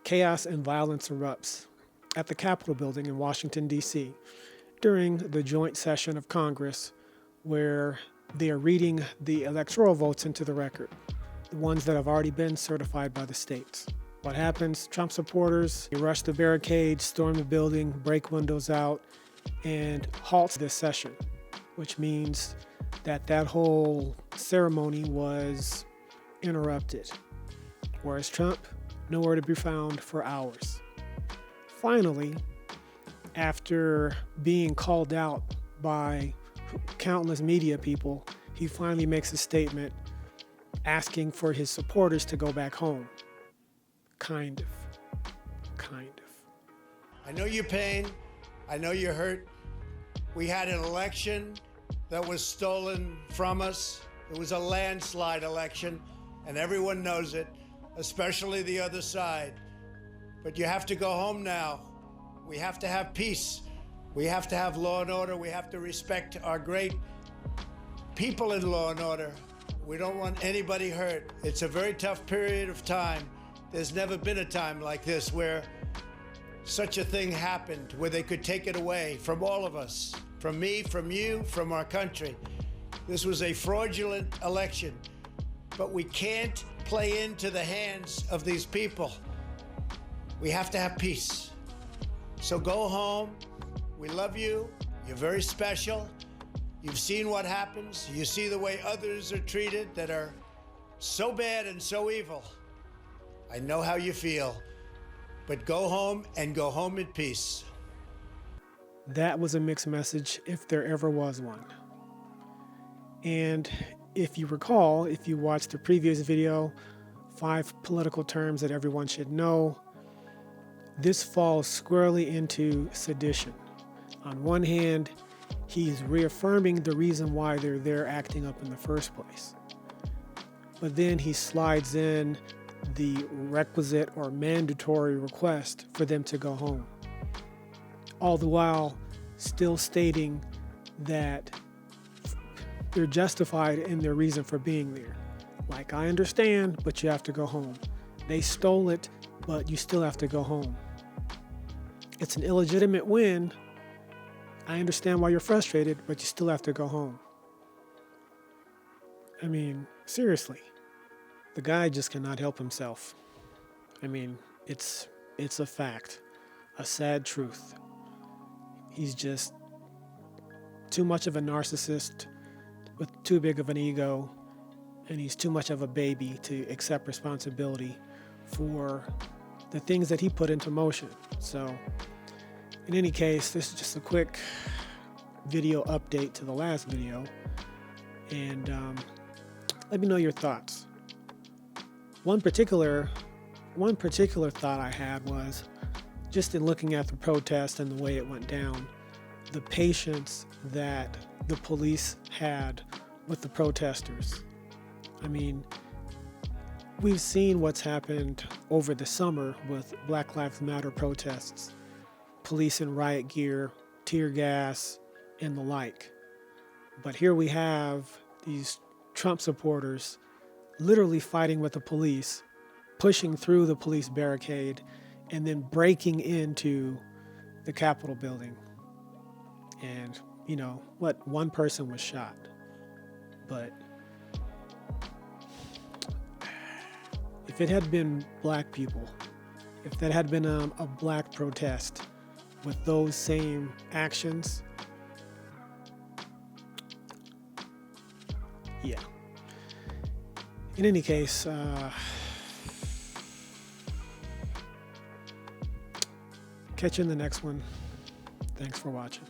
Chaos and violence erupts at the Capitol building in Washington, D.C. during the joint session of Congress where they are reading the electoral votes into the record, the ones that have already been certified by the states. What happens? Trump supporters rush the barricades, storm the building, break windows out, and halt this session, which means that that whole ceremony was interrupted. Whereas Trump, nowhere to be found for hours. Finally, after being called out by countless media people, he finally makes a statement asking for his supporters to go back home. Kind of. I know your pain. I know you're hurt. We had an election that was stolen from us. It was a landslide election, and everyone knows it, especially the other side. But you have to go home now. We have to have peace. We have to have law and order. We have to respect our great people in law and order. We don't want anybody hurt. It's a very tough period of time. There's never been a time like this where such a thing happened, where they could take it away from all of us, from me, from you, from our country. This was a fraudulent election, but we can't play into the hands of these people. We have to have peace. So go home. We love you. You're very special. You've seen what happens. You see the way others are treated that are so bad and so evil. I know how you feel, but go home and go home in peace. That was a mixed message, if there ever was one. And if you recall, if you watched the previous video, 5 political terms that everyone should know, this falls squarely into sedition. On one hand, he's reaffirming the reason why they're there acting up in the first place. But then he slides in the requisite or mandatory request for them to go home. All the while still stating that they're justified in their reason for being there. Like, I understand, but you have to go home. They stole it, but you still have to go home. It's an illegitimate win. I understand why you're frustrated, but you still have to go home. I mean, seriously. The guy just cannot help himself. I mean, it's a fact, a sad truth. He's just too much of a narcissist with too big of an ego, and he's too much of a baby to accept responsibility for the things that he put into motion. So, in any case, this is just a quick video update to the last video, and let me know your thoughts. One particular thought I had was, just in looking at the protest and the way it went down, the patience that the police had with the protesters. I mean, we've seen what's happened over the summer with Black Lives Matter protests, police in riot gear, tear gas, and the like. But here we have these Trump supporters literally fighting with the police, pushing through the police barricade, and then breaking into the Capitol building. And, you know, one person was shot. But if it had been black people, if that had been a black protest with those same actions, yeah. In any case, catch you in the next one. Thanks for watching.